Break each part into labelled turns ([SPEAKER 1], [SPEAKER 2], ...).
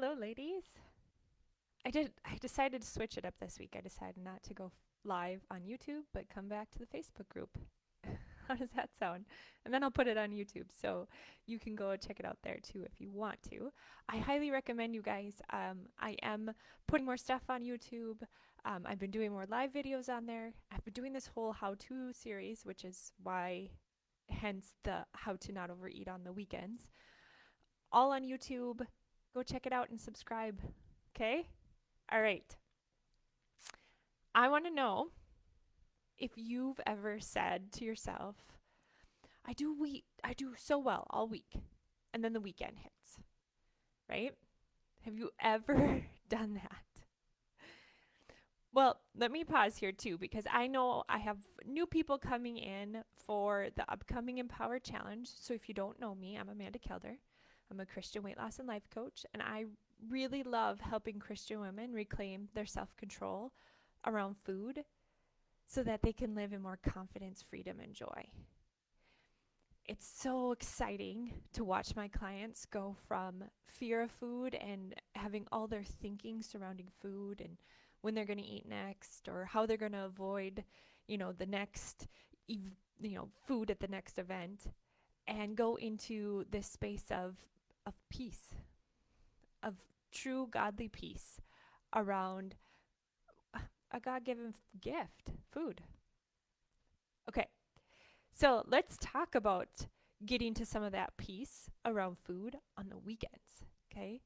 [SPEAKER 1] Hello, ladies. I decided to switch it up this week. I decided not to go live on YouTube, but come back to the Facebook group. How does that sound? And then I'll put it on YouTube, so you can go check it out there too if you want to. I highly recommend you guys. I am putting more stuff on YouTube. I've been doing more live videos on there. I've been doing this whole how-to series, which is why, hence the how to not overeat on the weekends. All on YouTube. Go check it out and subscribe. Okay? All right. I want to know if you've ever said to yourself, I do so well all week, and then the weekend hits, right? Have you ever done that? Well, let me pause here too, because I know I have new people coming in for the upcoming Empower Challenge. So if you don't know me, I'm Amanda Kelder. I'm a Christian weight loss and life coach, and I really love helping Christian women reclaim their self control around food so that they can live in more confidence, freedom, and joy. It's so exciting to watch my clients go from fear of food and having all their thinking surrounding food and when they're going to eat next or how they're going to avoid, the next, food at the next event and go into this space of peace, of true godly peace around a God-given gift, food. Okay, so let's talk about getting to some of that peace around food on the weekends. Okay,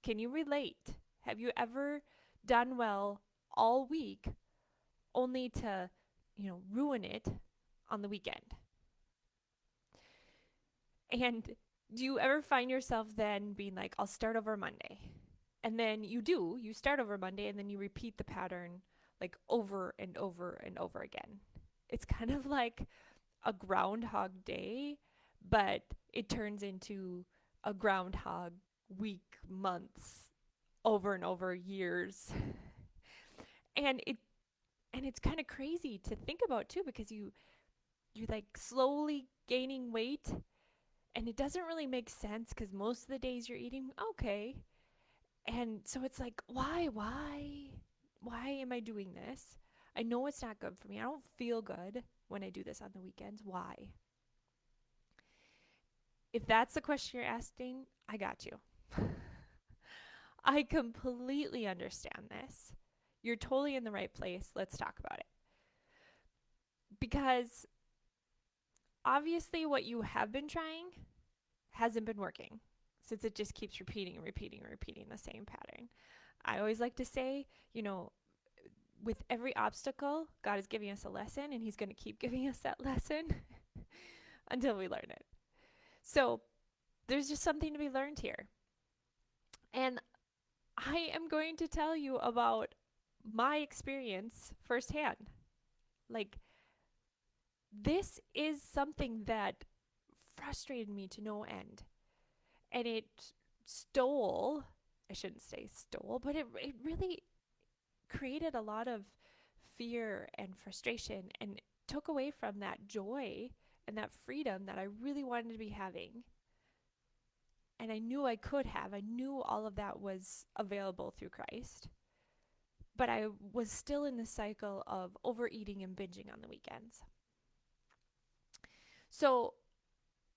[SPEAKER 1] can you relate? Have you ever done well all week only to, ruin it on the weekend? And do you ever find yourself then being like, I'll start over Monday? And then you start over Monday and then you repeat the pattern like over and over and over again. It's kind of like a groundhog day, but it turns into a groundhog week, months, over and over years. And it's kind of crazy to think about too because you're like slowly gaining weight and it doesn't really make sense because most of the days you're eating okay. And so it's like, why am I doing this? I know it's not good for me. I don't feel good when I do this on the weekends. Why? If that's the question you're asking, I got you. I completely understand this. You're totally in the right place. Let's talk about it. Because obviously, what you have been trying hasn't been working since it just keeps repeating and repeating and repeating the same pattern. I always like to say, with every obstacle, God is giving us a lesson and He's going to keep giving us that lesson until we learn it. So there's just something to be learned here. And I am going to tell you about my experience firsthand. Like, this is something that frustrated me to no end. And it stole, I shouldn't say stole, but it really created a lot of fear and frustration and took away from that joy and that freedom that I really wanted to be having. And I knew I could have. I knew all of that was available through Christ. But I was still in the cycle of overeating and binging on the weekends. So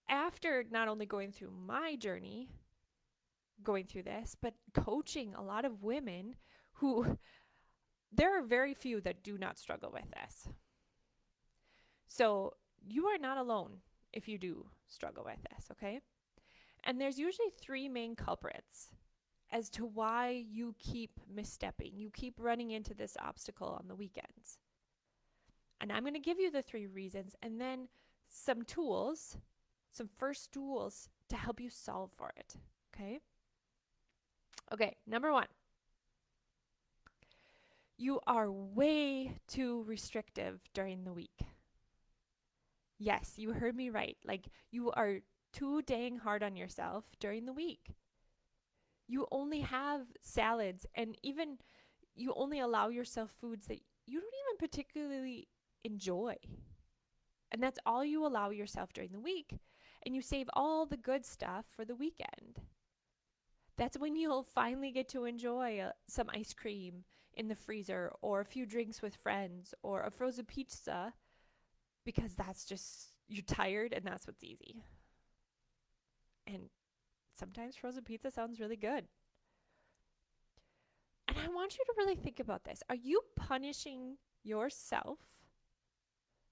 [SPEAKER 1] after not only going through my journey, going through this, but coaching a lot of women who, there are very few that do not struggle with this. So you are not alone if you do struggle with this, okay? And there's usually three main culprits as to why you keep misstepping. You keep running into this obstacle on the weekends. And I'm going to give you the three reasons and then some tools, some first tools to help you solve for it, okay? Okay, number one. You are way too restrictive during the week. Yes, you heard me right. Like, you are too dang hard on yourself during the week. You only have salads, and even you only allow yourself foods that you don't even particularly enjoy. And that's all you allow yourself during the week. And you save all the good stuff for the weekend. That's when you'll finally get to enjoy some ice cream in the freezer or a few drinks with friends or a frozen pizza because that's just, you're tired and that's what's easy. And sometimes frozen pizza sounds really good. And I want you to really think about this. Are you punishing yourself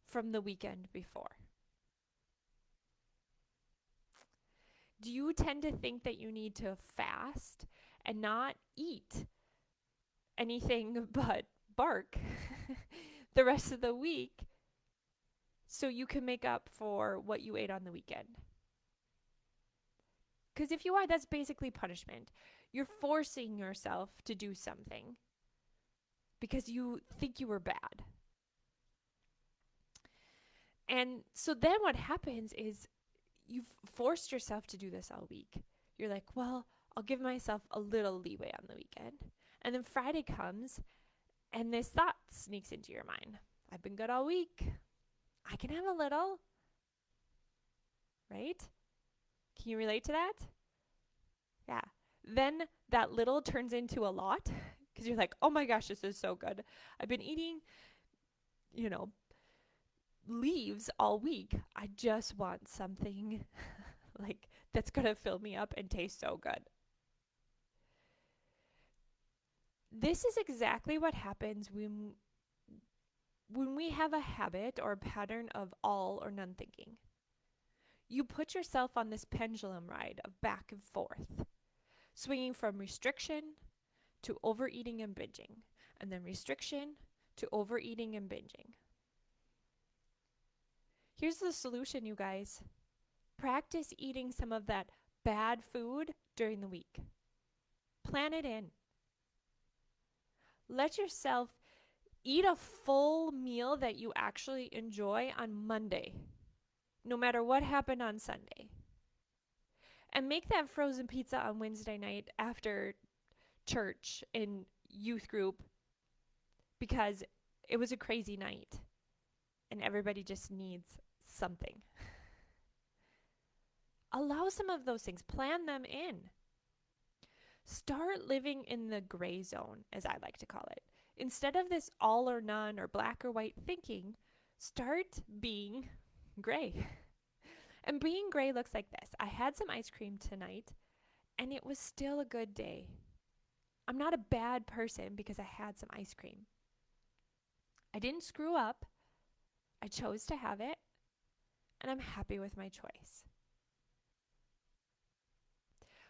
[SPEAKER 1] from the weekend before? Do you tend to think that you need to fast and not eat anything but bark the rest of the week so you can make up for what you ate on the weekend? Because if you are, that's basically punishment. You're forcing yourself to do something because you think you were bad. And so then what happens is you've forced yourself to do this all week. You're like, well, I'll give myself a little leeway on the weekend. And then Friday comes and this thought sneaks into your mind. I've been good all week. I can have a little. Right? Can you relate to that? Yeah. Then that little turns into a lot because you're like, oh my gosh, this is so good. I've been eating, leaves all week. I just want something like that's going to fill me up and taste so good. This is exactly what happens when we have a habit or a pattern of all or none thinking. You put yourself on this pendulum ride of back and forth, swinging from restriction to overeating and binging, and then restriction to overeating and binging. Here's the solution, you guys. Practice eating some of that bad food during the week. Plan it in. Let yourself eat a full meal that you actually enjoy on Monday, no matter what happened on Sunday. And make that frozen pizza on Wednesday night after church in youth group because it was a crazy night and everybody just needs something. Allow some of those things. Plan them in. Start living in the gray zone, as I like to call it. Instead of this all or none or black or white thinking, start being gray. And being gray looks like this. I had some ice cream tonight, and it was still a good day. I'm not a bad person because I had some ice cream. I didn't screw up. I chose to have it, and I'm happy with my choice.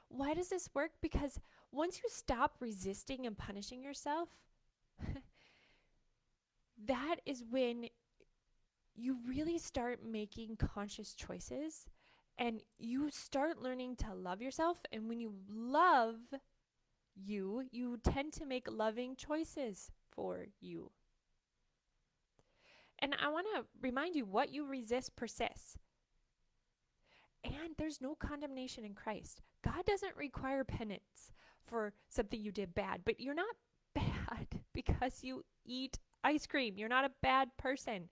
[SPEAKER 1] Why does this work? Because once you stop resisting and punishing yourself, that is when you really start making conscious choices and you start learning to love yourself. And when you love you tend to make loving choices for you. And I want to remind you, what you resist persists. And there's no condemnation in Christ. God doesn't require penance for something you did bad, but you're not bad because you eat ice cream. You're not a bad person.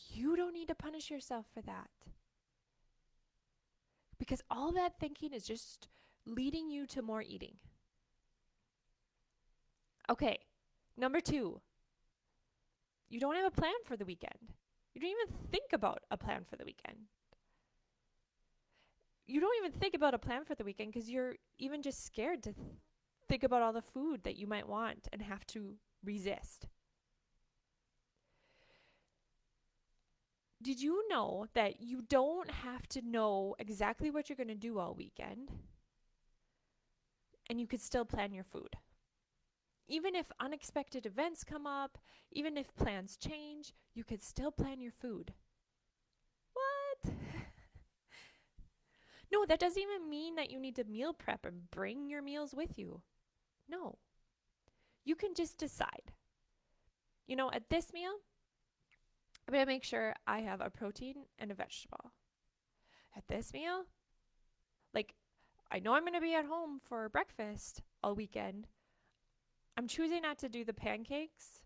[SPEAKER 1] You don't need to punish yourself for that. Because all that thinking is just leading you to more eating. Okay, number 2. You don't have a plan for the weekend. You don't even think about a plan for the weekend. You don't even think about a plan for the weekend because you're even just scared to think about all the food that you might want and have to resist. Did you know that you don't have to know exactly what you're going to do all weekend, and you could still plan your food? Even if unexpected events come up, even if plans change, you could still plan your food. What? No, that doesn't even mean that you need to meal prep and bring your meals with you. No. You can just decide. At this meal, I'm going to make sure I have a protein and a vegetable. At this meal, I know I'm going to be at home for breakfast all weekend. I'm choosing not to do the pancakes,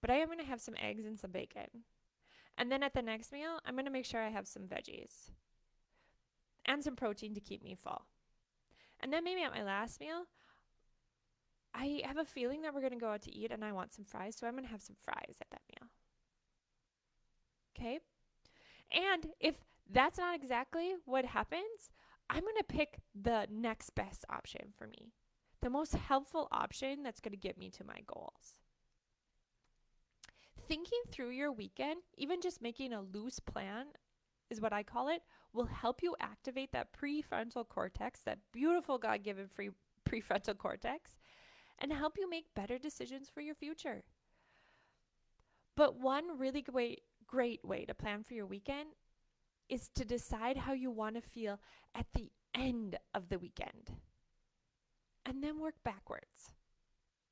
[SPEAKER 1] but I am going to have some eggs and some bacon. And then at the next meal, I'm going to make sure I have some veggies. and some protein to keep me full. And then maybe at my last meal, I have a feeling that we're going to go out to eat and I want some fries, so I'm going to have some fries at that meal. Okay? And if that's not exactly what happens, I'm going to pick the next best option for me, the most helpful option that's going to get me to my goals. Thinking through your weekend, even just making a loose plan is what I call it, will help you activate that prefrontal cortex, that beautiful God-given prefrontal cortex, and help you make better decisions for your future. But one really great way to plan for your weekend is to decide how you want to feel at the end of the weekend and then work backwards.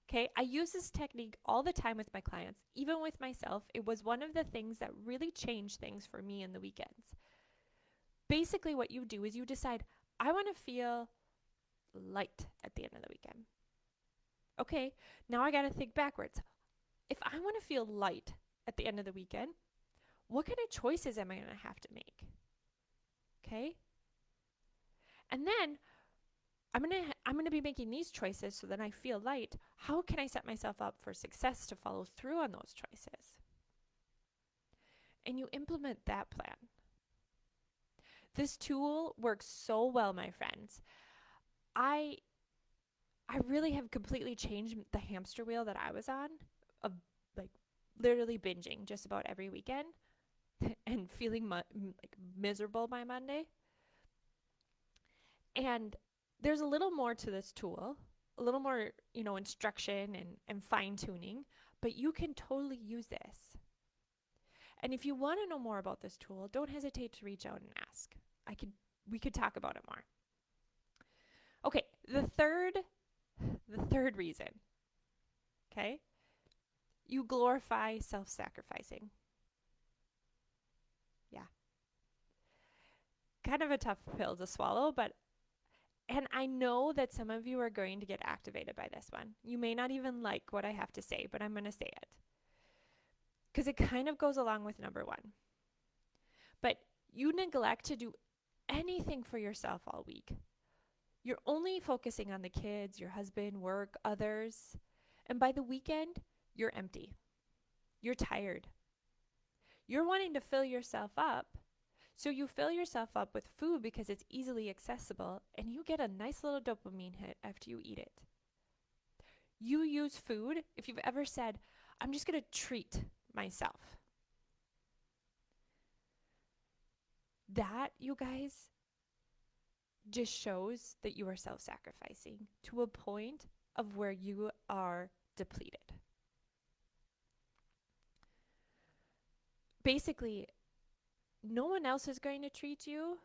[SPEAKER 1] Okay, I use this technique all the time with my clients, even with myself. It was one of the things that really changed things for me in the weekends. Basically, what you do is you decide, I want to feel light at the end of the weekend. Okay, now I got to think backwards. If I want to feel light at the end of the weekend, what kind of choices am I going to have to make? Okay? And then I'm going to be making these choices so that I feel light. How can I set myself up for success to follow through on those choices? And you implement that plan. This tool works so well, my friends. I really have completely changed the hamster wheel that I was on of like literally binging just about every weekend and feeling like miserable by Monday. And there's a little more to this tool, a little more, instruction and fine tuning, but you can totally use this. And if you want to know more about this tool, don't hesitate to reach out and ask. We could talk about it more. Okay, the third reason. Okay? You glorify self-sacrificing. Yeah. Kind of a tough pill to swallow, and I know that some of you are going to get activated by this one. You may not even like what I have to say, but I'm going to say it. Because it kind of goes along with number one. But you neglect to do anything for yourself all week. You're only focusing on the kids, your husband, work, others. And by the weekend, you're empty. You're tired. You're wanting to fill yourself up. So you fill yourself up with food because it's easily accessible and you get a nice little dopamine hit after you eat it. You use food, if you've ever said, I'm just going to treat myself. That, you guys, just shows that you are self-sacrificing to a point of where you are depleted. Basically, no one else is going to treat you,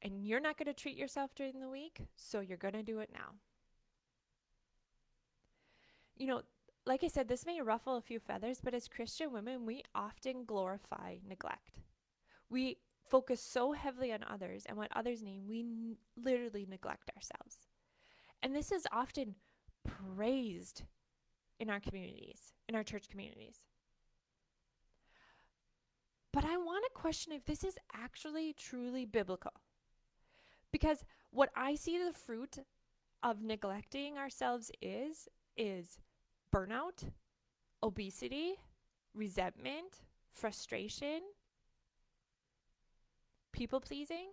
[SPEAKER 1] and you're not going to treat yourself during the week, so you're going to do it now. Like I said, this may ruffle a few feathers, but as Christian women, we often glorify neglect. We focus so heavily on others and what others need, we literally neglect ourselves. And this is often praised in our communities, in our church communities. But I want to question if this is actually truly biblical. Because what I see the fruit of neglecting ourselves is burnout, obesity, resentment, frustration, people pleasing,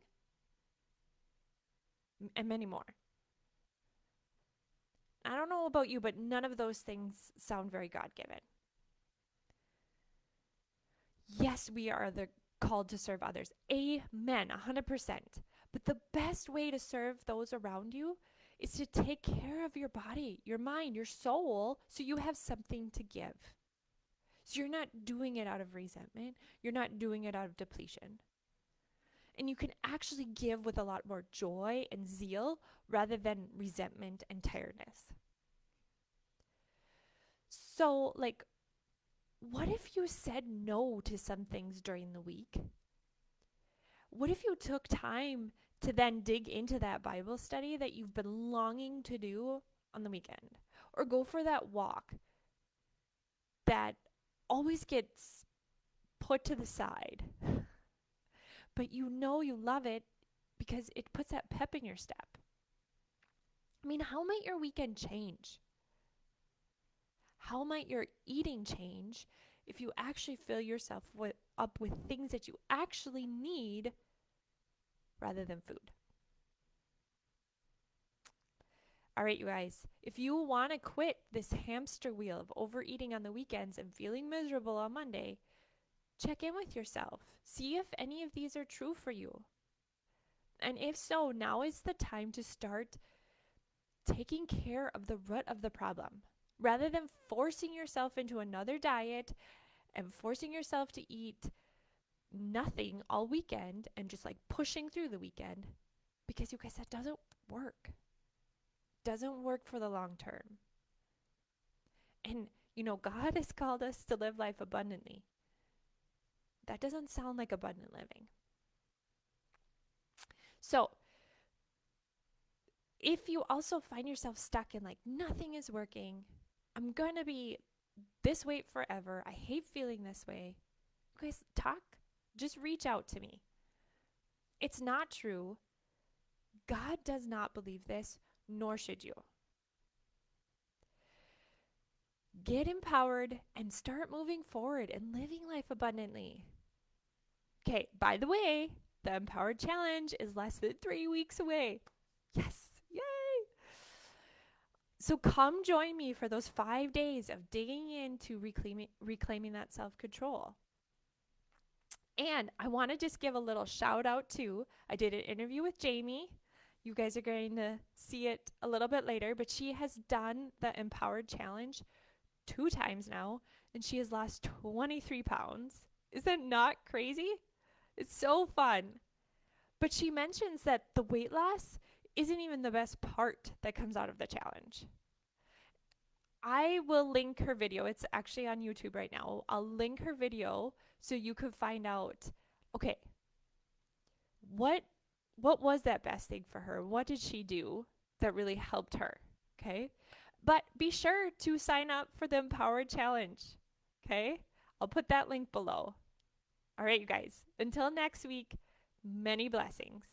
[SPEAKER 1] and many more. I don't know about you, but none of those things sound very God-given. Yes, we are called to serve others. Amen, 100%. But the best way to serve those around you is to take care of your body, your mind, your soul, so you have something to give. So you're not doing it out of resentment. You're not doing it out of depletion. And you can actually give with a lot more joy and zeal rather than resentment and tiredness. So, what if you said no to some things during the week? What if you took time to then dig into that Bible study that you've been longing to do on the weekend? Or go for that walk that always gets put to the side, but you love it because it puts that pep in your step. I mean, how might your weekend change? How might your eating change if you actually fill yourself up with things that you actually need rather than food? All right, you guys, if you want to quit this hamster wheel of overeating on the weekends and feeling miserable on Monday, check in with yourself. See if any of these are true for you. And if so, now is the time to start taking care of the root of the problem. Rather than forcing yourself into another diet and forcing yourself to eat nothing all weekend and just like pushing through the weekend, because you guys, that doesn't work. Doesn't work for the long term. And God has called us to live life abundantly. That doesn't sound like abundant living. So if you also find yourself stuck in like nothing is working, I'm going to be this weight forever, I hate feeling this way, you guys, talk. Just reach out to me. It's not true. God does not believe this, nor should you. Get empowered and start moving forward and living life abundantly. Okay, by the way, the Empowered Challenge is less than 3 weeks away. Yes, yay! So come join me for those 5 days of digging into reclaiming that self-control. And I want to just give a little shout out too. I did an interview with Jamie. You guys are going to see it a little bit later, but she has done the Empowered Challenge 2 times now, and she has lost 23 pounds. Is that not crazy? It's so fun. But she mentions that the weight loss isn't even the best part that comes out of the challenge. I will link her video. It's actually on YouTube right now. I'll link her video so you could find out, okay, what was that best thing for her? What did she do that really helped her? Okay? But be sure to sign up for the Empowered Challenge. Okay? I'll put that link below. All right, you guys. Until next week, many blessings.